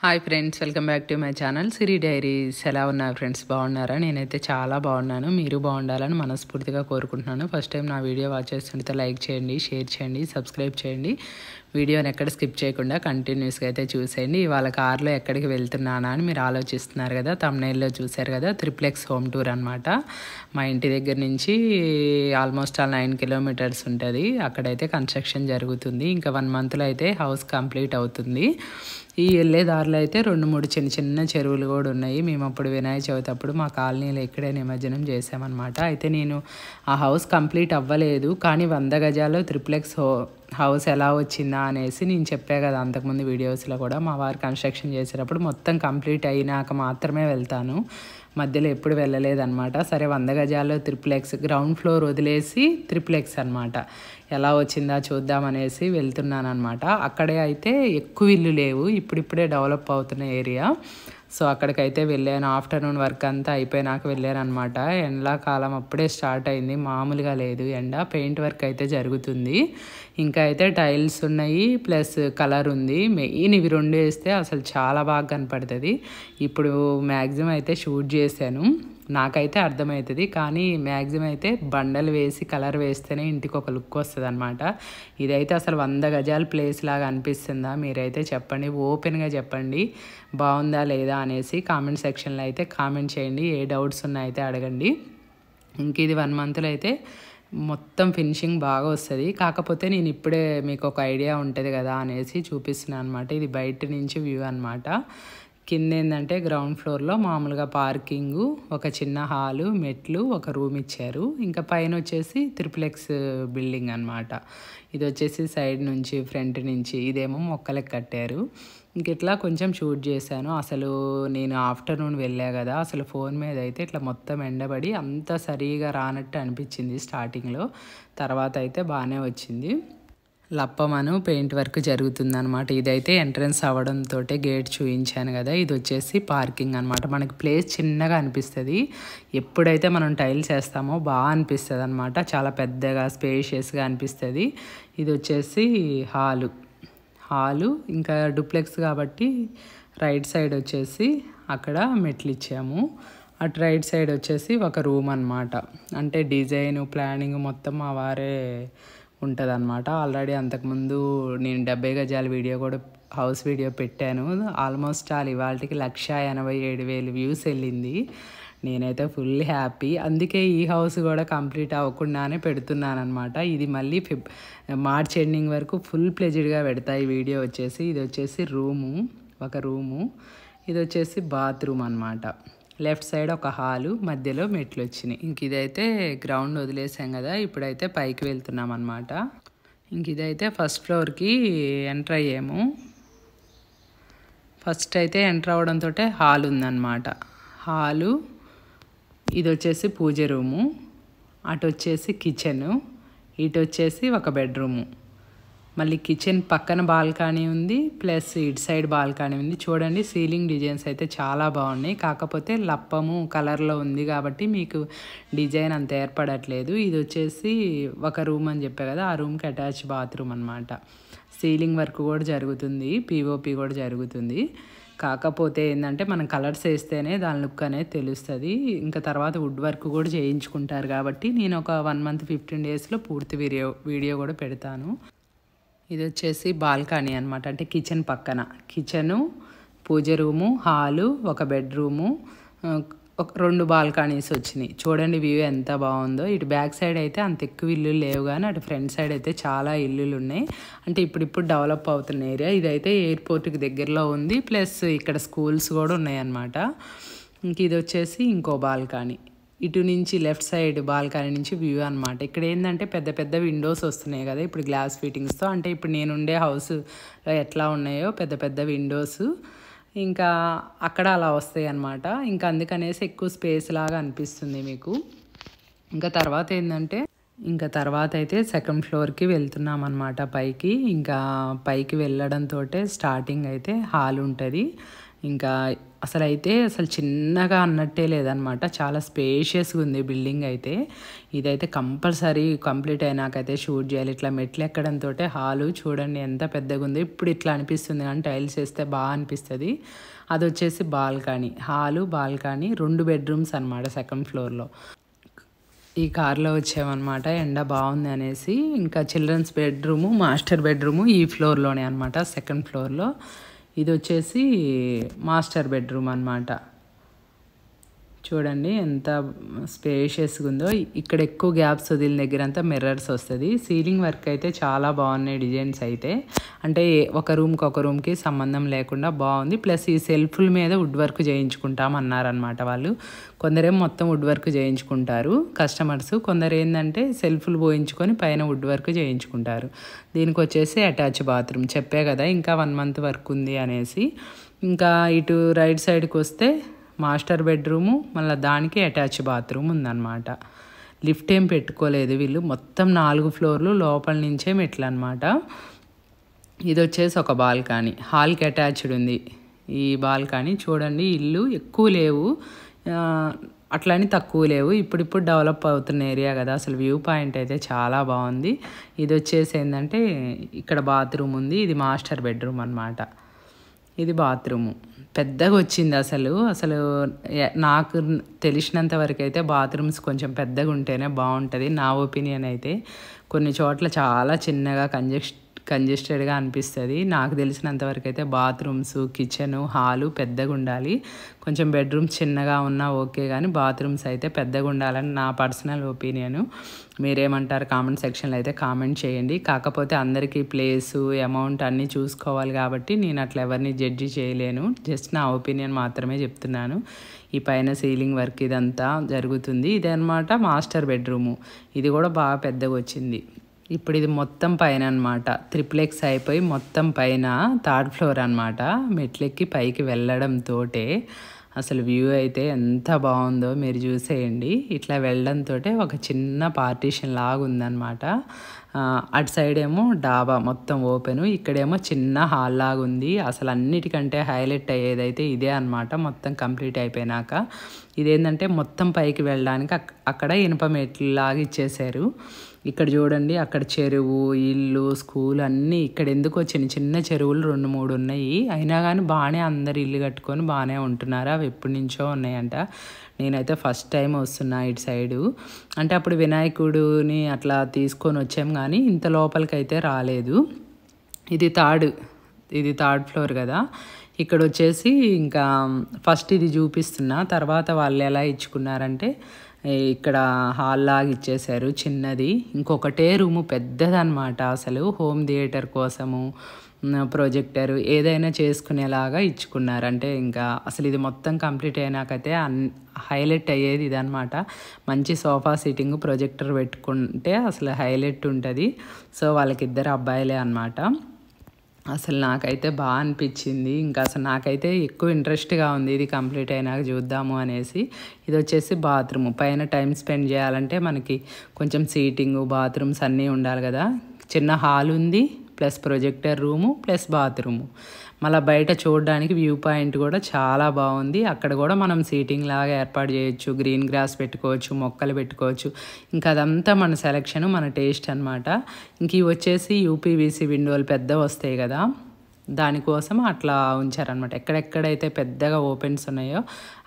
Hi friends, welcome back to my channel Siri diaries. ఎలా ఉన్నారు friends? బాగున్నారా? నేనైతే చాలా బాగున్నాను. మీరు బాగుండాలని మనస్ఫూర్తిగా కోరుకుంటున్నాను. ఫస్ట్ టైం నా వీడియో వాచ్ చేస్తుంటే లైక్ చేయండి, షేర్ చేయండి, సబ్స్క్రైబ్ చేయండి. వీడియోని ఎక్కడ స్కిప్ చేయకుండా కంటిన్యూస్గా అయితే చూసేయండి. ఇవాళ కార్లో ఎక్కడికి వెళ్తున్నానా అని మీరు ఆలోచిస్తున్నారు కదా. తమ్నైల్లో చూశారు కదా, త్రిప్లెక్స్ హోమ్ టూర్ అనమాట. మా ఇంటి దగ్గర నుంచి ఆల్మోస్ట్ 9 కిలోమీటర్స్ ఉంటుంది. అక్కడైతే కన్స్ట్రక్షన్ జరుగుతుంది. ఇంకా 1 మంత్లో అయితే హౌస్ కంప్లీట్ అవుతుంది. ఈ వెళ్ళే దారిలో అయితే 2-3 చిన్న చిన్న చెరువులు కూడా ఉన్నాయి. మేము అప్పుడు వినాయక చవితి అప్పుడు మా కాలనీలో ఇక్కడే నిమజ్జనం చేసామన్నమాట. అయితే నేను ఆ హౌస్ కంప్లీట్ అవ్వలేదు, కానీ 100 గజాల్లో త్రిప్లెక్స్ హౌస్ ఎలా వచ్చిందా అనేసి నేను చెప్పా కదా అంతకుముందు వీడియోస్లో కూడా. మా వారు కన్స్ట్రక్షన్ చేసేటప్పుడు మొత్తం కంప్లీట్ అయినాక మాత్రమే వెళ్తాను, మధ్యలో ఎప్పుడు వెళ్ళలేదన్నమాట. సరే, 100 గజాల్లో త్రిప్లెక్స్, గ్రౌండ్ ఫ్లోర్ వదిలేసి త్రిప్లెక్స్ అనమాట, ఎలా వచ్చిందా చూద్దామనేసి వెళ్తున్నాను అనమాట. అక్కడే అయితే ఎక్కువ ఇల్లు లేవు, ఇప్పుడిప్పుడే డెవలప్ అవుతున్న ఏరియా. సో అక్కడికైతే వెళ్ళాను. ఆఫ్టర్నూన్ వర్క్ అంతా అయిపోయినాక వెళ్ళాను అనమాట. ఎండాకాలం అప్పుడే స్టార్ట్ అయింది, మామూలుగా లేదు ఎండ. పెయింట్ వర్క్ అయితే జరుగుతుంది. ఇంకా అయితే టైల్స్ ఉన్నాయి, ప్లస్ కలర్ ఉంది. మెయిన్ ఇవి 2 వేస్తే అసలు చాలా బాగా కనపడుతుంది. ఇప్పుడు మ్యాక్సిమం అయితే షూట్ చేశాను, నాకైతే అర్థమవుతుంది. కానీ మ్యాక్సిమం అయితే బండలు వేసి కలర్ వేస్తేనే ఇంటికి ఒక లుక్ వస్తుంది అనమాట. ఇదైతే అసలు 100 గజాల ప్లేస్ లాగా అనిపిస్తుందా? మీరైతే చెప్పండి, ఓపెన్గా చెప్పండి బాగుందా లేదా అనేసి. కామెంట్ సెక్షన్లో అయితే కామెంట్ చేయండి, ఏ డౌట్స్ ఉన్నాయితే అడగండి. ఇంక ఇది 1 మంత్లో అయితే మొత్తం ఫినిషింగ్ బాగా వస్తుంది. కాకపోతే నేను ఇప్పుడే మీకు ఒక ఐడియా ఉంటుంది కదా అనేసి చూపిస్తున్నాను అనమాట. ఇది బయట నుంచి వ్యూ అనమాట. కింద ఏంటంటే గ్రౌండ్ ఫ్లోర్లో మామూలుగా పార్కింగు, ఒక చిన్న హాలు, మెట్లు, ఒక రూమ్ ఇచ్చారు. ఇంకా పైన వచ్చేసి త్రిప్లెక్స్ బిల్డింగ్ అనమాట. ఇది వచ్చేసి సైడ్ నుంచి, ఫ్రంట్ నుంచి ఇదేమో మొక్కలకు కట్టారు. ఇంక ఇట్లా కొంచెం షూట్ చేశాను. అసలు నేను ఆఫ్టర్నూన్ వెళ్ళా కదా, అసలు ఫోన్ మీద అయితే ఇట్లా మొత్తం ఎండబడి అంత సరిగా రానట్టు అనిపించింది స్టార్టింగ్లో. తర్వాత అయితే బాగానే వచ్చింది. లప్పమను పెయింట్ వర్క్ జరుగుతుందనమాట. ఇదైతే ఎంట్రన్స్ అవ్వడంతో గేట్ చూపించాను కదా, ఇది వచ్చేసి పార్కింగ్ అనమాట. మనకి ప్లేస్ చిన్నగా అనిపిస్తుంది, ఎప్పుడైతే మనం టైల్స్ వేస్తామో బాగా అనిపిస్తుంది అనమాట. చాలా పెద్దగా స్పేషియస్గా అనిపిస్తుంది. ఇది వచ్చేసి హాలు ఇంకా డూప్లెక్స్ కాబట్టి రైట్ సైడ్ వచ్చేసి అక్కడ మెట్లు ఇచ్చాము. అటు రైట్ సైడ్ వచ్చేసి ఒక రూమ్ అనమాట. అంటే డిజైన్ ప్లానింగ్ మొత్తం మా వారే ఉంటుంది అనమాట. ఆల్రెడీ అంతకుముందు నేను 70 గజాల వీడియో కూడా, హౌస్ వీడియో పెట్టాను. ఆల్మోస్ట్ ఇవాళకి 187,000 వ్యూస్ వెళ్ళింది. నేనైతే ఫుల్ హ్యాపీ. అందుకే ఈ హౌస్ కూడా కంప్లీట్ అవ్వకుండానే పెడుతున్నాను అనమాట. ఇది మళ్ళీ మార్చ్ ఎండింగ్ వరకు ఫుల్ ప్లెజర్డ్గా పెడతా ఈ వీడియో వచ్చేసి. ఇది వచ్చేసి ఒక రూము, ఇది వచ్చేసి బాత్రూమ్ అనమాట. లెఫ్ట్ సైడ్ ఒక హాలు, మధ్యలో మెట్లు వచ్చినాయి. ఇంక ఇదైతే గ్రౌండ్ వదిలేసాం కదా, ఇప్పుడైతే పైకి వెళ్తున్నాం అనమాట. ఇంక ఇదైతే ఫస్ట్ ఫ్లోర్కి ఎంటర్ అయ్యాము. ఫస్ట్ అయితే ఎంటర్ అవ్వడంతో హాల్ ఉందన్నమాట. హాలు, ఇది వచ్చేసి పూజ రూము, అటు వచ్చేసి కిచెను, ఇటు వచ్చేసి ఒక బెడ్రూము. మళ్ళీ కిచెన్ పక్కన బాల్కనీ ఉంది, ప్లస్ ఇటు సైడ్ బాల్కనీ ఉంది. చూడండి, సీలింగ్ డిజైన్స్ అయితే చాలా బాగున్నాయి. కాకపోతే లప్పము కలర్లో ఉంది కాబట్టి మీకు డిజైన్ అంత ఏర్పడట్లేదు. ఇది వచ్చేసి ఒక రూమ్ అని చెప్పా కదా, ఆ రూమ్కి అటాచ్ బాత్రూమ్ అనమాట. సీలింగ్ వర్క్ కూడా జరుగుతుంది, పిఓపి కూడా జరుగుతుంది. కాకపోతే ఏంటంటే మనం కలర్స్ వేస్తేనే దాని లుక్ అనేది తెలుస్తుంది. ఇంకా తర్వాత వుడ్ వర్క్ కూడా చేయించుకుంటారు కాబట్టి నేను ఒక 1 మంత్ 15 డేస్లో పూర్తి వీడియో కూడా పెడతాను. ఇది వచ్చేసి బాల్కనీ అనమాట. అంటే కిచెన్ పక్కన కిచెను, పూజ రూము, హాలు, ఒక బెడ్రూము, ఒక 2 బాల్కనీస్ వచ్చినాయి. చూడండి వ్యూ ఎంత బాగుందో. ఇటు బ్యాక్ సైడ్ అయితే అంత ఎక్కువ ఇల్లు లేవు, కానీ అటు ఫ్రంట్ సైడ్ అయితే చాలా ఇల్లులు ఉన్నాయి. అంటే ఇప్పుడు డెవలప్ అవుతున్న ఏరియా. ఇదైతే ఎయిర్పోర్ట్కి దగ్గరలో ఉంది, ప్లస్ ఇక్కడ స్కూల్స్ కూడా ఉన్నాయన్నమాట. ఇంక ఇది వచ్చేసి ఇంకో బాల్కనీ. ఇటు నుంచి లెఫ్ట్ సైడ్ బాల్కనీ నుంచి వ్యూ అనమాట. ఇక్కడ ఏంటంటే పెద్ద పెద్ద విండోస్ వస్తున్నాయి కదా ఇప్పుడు గ్లాస్ ఫిట్టింగ్స్తో. అంటే ఇప్పుడు నేనుండే హౌస్లో ఎట్లా ఉన్నాయో పెద్ద పెద్ద విండోస్, ఇంకా అక్కడ అలా వస్తాయి అన్నమాట. ఇంకా అందుకనేసి ఎక్కువ స్పేస్ లాగా అనిపిస్తుంది మీకు. ఇంకా తర్వాత అయితే సెకండ్ ఫ్లోర్కి వెళ్తున్నాం అనమాట పైకి. ఇంకా పైకి వెళ్ళడంతో స్టార్టింగ్ అయితే హాల్ ఉంటుంది. ఇంకా అసలు చిన్నగా అన్నట్టే లేదనమాట. చాలా స్పేషియస్గా ఉంది బిల్డింగ్ అయితే. ఇదైతే కంపల్సరీ కంప్లీట్ అయినాకైతే షూట్ చేయాలి. ఇట్లా మెట్లు ఎక్కడంతో హాలు చూడండి ఎంత పెద్దగా ఉంది. ఇప్పుడు ఇట్లా అనిపిస్తుంది కానీ టైల్స్ వేస్తే బాగా అనిపిస్తుంది. అది వచ్చేసి బాల్కనీ, హాలు బాల్కనీ 2 బెడ్రూమ్స్ అనమాట సెకండ్ ఫ్లోర్లో. ఈ కార్లో వచ్చామన్నమాట, ఎండ బాగుంది అనేసి. ఇంకా చిల్డ్రన్స్ బెడ్రూము, మాస్టర్ బెడ్రూము ఈ ఫ్లోర్లోనే అనమాట, సెకండ్ ఫ్లోర్లో. ఇది వచ్చేసి మాస్టర్ బెడ్రూమ్ అనమాట. చూడండి ఎంత స్పేషియస్గా ఉందో. ఇక్కడ ఎక్కువ గ్యాప్స్ వదిలిన దగ్గర అంతా మిర్రర్స్ వస్తుంది. సీలింగ్ వర్క్ అయితే చాలా బాగున్నాయి డిజైన్స్ అయితే. అంటే ఒక రూమ్కి ఒక రూమ్కి సంబంధం లేకుండా బాగుంది. ప్లస్ ఈ సెల్ఫ్ల మీద వుడ్ వర్క్ చేయించుకుంటాం అన్నారనమాట వాళ్ళు. కొందరేమో మొత్తం వుడ్ వర్క్ చేయించుకుంటారు కస్టమర్స్, కొందరు ఏంటంటే సెల్ఫ్లు పోయించుకొని పైన వుడ్ వర్క్ చేయించుకుంటారు. దీనికి వచ్చేసి అటాచ్ బాత్రూమ్ చెప్పే కదా, ఇంకా 1 month వర్క్ ఉంది అనేసి. ఇంకా ఇటు రైట్ సైడ్కి వస్తే మాస్టర్ బెడ్రూము, మళ్ళీ దానికి అటాచ్ బాత్రూమ్ ఉందన్నమాట. లిఫ్ట్ ఏం పెట్టుకోలేదు వీళ్ళు, మొత్తం 4 ఫ్లోర్లు లోపల నుంచే మెట్లు అనమాట. ఇది వచ్చేసి ఒక బాల్కనీ, హాల్కి అటాచ్డ్ ఉంది ఈ బాల్కనీ. చూడండి ఇల్లు ఎక్కువ లేవు, అట్లని తక్కువ లేవు. ఇప్పుడు డెవలప్ అవుతున్న ఏరియా కదా, అసలు వ్యూ పాయింట్ అయితే చాలా బాగుంది. ఇది వచ్చేసి ఏంటంటే ఇక్కడ బాత్రూమ్ ఉంది. ఇది మాస్టర్ బెడ్రూమ్ అనమాట. ఇది బాత్రూము పెద్దగా వచ్చింది. అసలు నాకు తెలిసినంత వరకు అయితే బాత్రూమ్స్ కొంచెం పెద్దగా ఉంటేనే బాగుంటుంది నా ఒపీనియన్ అయితే. కొన్ని చోట్ల చాలా చిన్నగా కంజెస్టెడ్గా అనిపిస్తుంది. నాకు తెలిసినంతవరకు అయితే బాత్రూమ్స్, కిచెను, హాలు పెద్దగా ఉండాలి. కొంచెం బెడ్రూమ్స్ చిన్నగా ఉన్నా ఓకే, కానీ బాత్రూమ్స్ అయితే పెద్దగా ఉండాలని నా పర్సనల్ ఒపీనియను. మీరేమంటారు కామెంట్ సెక్షన్లో అయితే కామెంట్ చేయండి. కాకపోతే అందరికీ ప్లేసు, అమౌంట్ అన్నీ చూసుకోవాలి కాబట్టి నేను అట్లా ఎవరిని జడ్జి చేయలేను. జస్ట్ నా ఒపీనియన్ మాత్రమే చెప్తున్నాను. ఈ పైన సీలింగ్ వర్క్ ఇదంతా జరుగుతుంది. ఇదన్నమాట మాస్టర్ బెడ్రూము. ఇది కూడా బాగా పెద్దగా వచ్చింది. ఇప్పుడు ఇది మొత్తం పైన అనమాట, ట్రిప్లెక్స్ అయిపోయి మొత్తం పైన 3rd ఫ్లోర్ అనమాట. మెట్లెక్కి పైకి వెళ్ళడంతో అసలు వ్యూ అయితే ఎంత బాగుందో మీరు చూసేయండి. ఇట్లా వెళ్ళడంతో ఒక చిన్న పార్టీషన్ లాగా ఉందన్నమాట. అటు సైడ్ ఏమో డాబా మొత్తం ఓపెను, ఇక్కడేమో చిన్న హాల్ లాగా ఉంది. అసలు అన్నిటికంటే హైలైట్ అయ్యేదైతే ఇదే అనమాట. మొత్తం కంప్లీట్ అయిపోయినాక ఇదేంటంటే మొత్తం పైకి వెళ్ళడానికి అక్కడ ఇనుప మెట్లు లాగా ఇచ్చేసారు. ఇక్కడ చూడండి, అక్కడ చెరువు, ఇల్లు, స్కూల్ అన్నీ ఇక్కడ ఎందుకో చిన్న చెరువులు 2-3 ఉన్నాయి. అయినా కానీ బాగానే అందరు ఇల్లు కట్టుకొని బాగానే ఉంటున్నారు. అవి ఎప్పటి నుంచో ఉన్నాయంట. నేనైతే ఫస్ట్ టైం వస్తున్నా ఇటు సైడు. అంటే అప్పుడు వినాయకుడిని అట్లా తీసుకొని వచ్చాం కానీ ఇంత లోపలికైతే రాలేదు. ఇది థర్డ్ ఫ్లోర్ కదా. ఇక్కడ వచ్చేసి ఇంకా ఫస్ట్ ఇది చూపిస్తున్నా, తర్వాత వాళ్ళు ఎలా ఇచ్చుకున్నారంటే ఇక్కడ హాల్ లాగా ఇచ్చేసారు చిన్నది. ఇంకొకటే రూము పెద్దదన్నమాట. అసలు హోమ్ థియేటర్ కోసము ప్రొజెక్టర్ ఏదైనా చేసుకునేలాగా ఇచ్చుకున్నారు. అంటే ఇంకా అసలు ఇది మొత్తం కంప్లీట్ అయినాకైతే హైలైట్ అయ్యేది ఇదనమాట. మంచి సోఫా సిట్టింగ్, ప్రొజెక్టర్ పెట్టుకుంటే అసలు హైలైట్ ఉంటుంది. సో వాళ్ళకి 2 అబ్బాయిలే అనమాట. అసలు నాకైతే బాగా అనిపించింది. ఇంకా అసలు నాకైతే ఎక్కువ ఇంట్రెస్ట్గా ఉంది ఇది కంప్లీట్ అయినాక చూద్దాము అనేసి. ఇది వచ్చేసి బాత్రూమ్. పైన టైం స్పెండ్ చేయాలంటే మనకి కొంచెం సీటింగు, బాత్రూమ్స్ అన్నీ ఉండాలి కదా. చిన్న హాల్ ఉంది, plus projector room, plus bathroom. మళ్ళీ బయట చూడడానికి వ్యూ పాయింట్ కూడా చాలా బాగుంది. అక్కడ కూడా మనం సీటింగ్ లాగా ఏర్పాటు చేయొచ్చు, గ్రీన్ గ్రాస్ పెట్టుకోవచ్చు, మొక్కలు పెట్టుకోవచ్చు. ఇంకా అదంతా మన సెలెక్షన్, మన టేస్ట్ అనమాట. ఇంక ఇవి వచ్చేసి యూపీవీసీ విండోలు పెద్దవి వస్తాయి కదా, దానికోసం అట్లా ఉంచారనమాట. ఎక్కడెక్కడైతే పెద్దగా ఓపెన్స్ ఉన్నాయో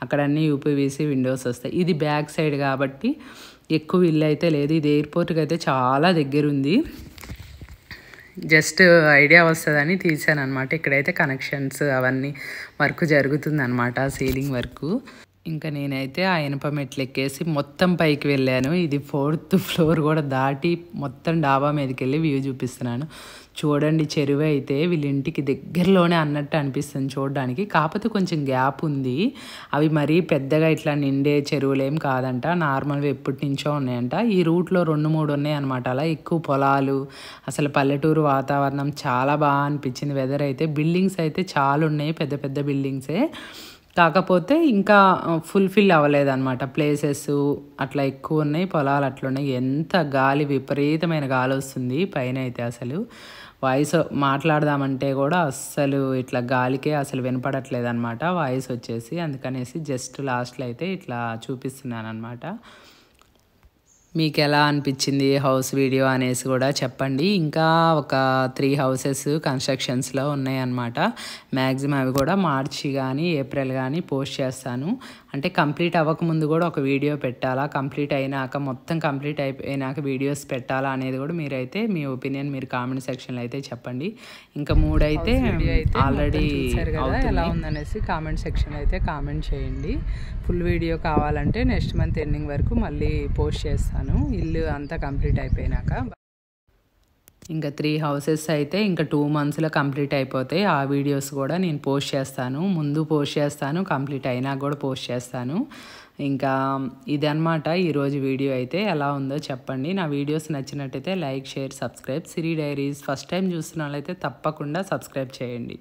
అక్కడ అన్నీ యూపీవీసీ విండోస్ వస్తాయి. ఇది బ్యాక్ సైడ్ కాబట్టి ఎక్కువ ఇల్లు అయితే లేదు. ఇది ఎయిర్పోర్ట్కి అయితే చాలా దగ్గరుంది. జస్ట్ ఐడియా వస్తుందని తీసాను అనమాట. ఇక్కడైతే కనెక్షన్స్ అవన్నీ వర్క్ జరుగుతుందన్నమాట, సీలింగ్ వర్క్. ఇంకా నేనైతే ఆ ఇనుప మెట్లు ఎక్కేసి మొత్తం పైకి వెళ్ళాను. ఇది 4th ఫ్లోర్ కూడా దాటి మొత్తం డాబా మీదకి వెళ్ళి వ్యూ చూపిస్తున్నాను. చూడండి, చెరువు అయితే వీళ్ళ ఇంటికి దగ్గరలోనే అన్నట్టు అనిపిస్తుంది చూడడానికి. కాకపోతే కొంచెం గ్యాప్ ఉంది. అవి మరీ పెద్దగా ఇట్లా నిండే చెరువులు ఏం కాదంట, నార్మల్గా ఎప్పటి నుంచో ఉన్నాయంట. ఈ రూట్లో 2-3 ఉన్నాయి అనమాట. అలా ఎక్కువ పొలాలు, అసలు పల్లెటూరు వాతావరణం చాలా బాగా అనిపించింది. వెదర్ అయితే, బిల్డింగ్స్ అయితే చాలా ఉన్నాయి, పెద్ద పెద్ద బిల్డింగ్సే. కాకపోతే ఇంకా ఫుల్ఫిల్ అవ్వలేదన్నమాట. ప్లేసెస్ అట్లా ఎక్కువ ఉన్నాయి, పొలాలు అట్లా ఉన్నాయి. ఎంత గాలి, విపరీతమైన గాలి వస్తుంది పైన అయితే. అసలు వాయిస్ మాట్లాడదామంటే కూడా అస్సలు ఇట్లా గాలికే అసలు వినపడట్లేదు అనమాట వాయిస్ వచ్చేసి. అందుకనేసి జస్ట్ లాస్ట్లో అయితే ఇట్లా చూపిస్తున్నాను అనమాట. మీకు ఎలా అనిపించింది హౌస్ వీడియో అనేసి కూడా చెప్పండి. ఇంకా ఒక 3 హౌసెస్ కన్స్ట్రక్షన్స్లో ఉన్నాయన్నమాట. మ్యాక్సిమం అవి కూడా మార్చి కానీ ఏప్రిల్ కానీ పోస్ట్ చేస్తాను. అంటే కంప్లీట్ అవ్వకముందు కూడా ఒక వీడియో పెట్టాలా, కంప్లీట్ అయినాక మొత్తం కంప్లీట్ అయిపోయినాక వీడియోస్ పెట్టాలా అనేది కూడా మీరైతే మీ ఒపీనియన్ మీరు కామెంట్ సెక్షన్లో అయితే చెప్పండి. ఇంకా 3 అయితే ఆల్రెడీ ఎలా ఉందనేసి కామెంట్ సెక్షన్లో అయితే కామెంట్ చేయండి. ఫుల్ వీడియో కావాలంటే నెక్స్ట్ మంత్ ఎండింగ్ వరకు మళ్ళీ పోస్ట్ చేస్తాను, ఇల్లు అంతా కంప్లీట్ అయిపోయినాక. ఇంకా 3 హౌసెస్ అయితే ఇంకా 2 మంత్స్లో కంప్లీట్ అయిపోతాయి. ఆ వీడియోస్ కూడా నేను పోస్ట్ చేస్తాను, ముందు పోస్ట్ చేస్తాను, కంప్లీట్ అయినాక కూడా పోస్ట్ చేస్తాను. ఇంకా ఇదన్నమాట ఈరోజు వీడియో అయితే. ఎలా ఉందో చెప్పండి. నా వీడియోస్ నచ్చినట్టయితే లైక్, షేర్, సబ్స్క్రైబ్. సిరి డైరీస్ ఫస్ట్ టైం చూస్తున్న వాళ్ళైతే తప్పకుండా సబ్స్క్రైబ్ చేయండి.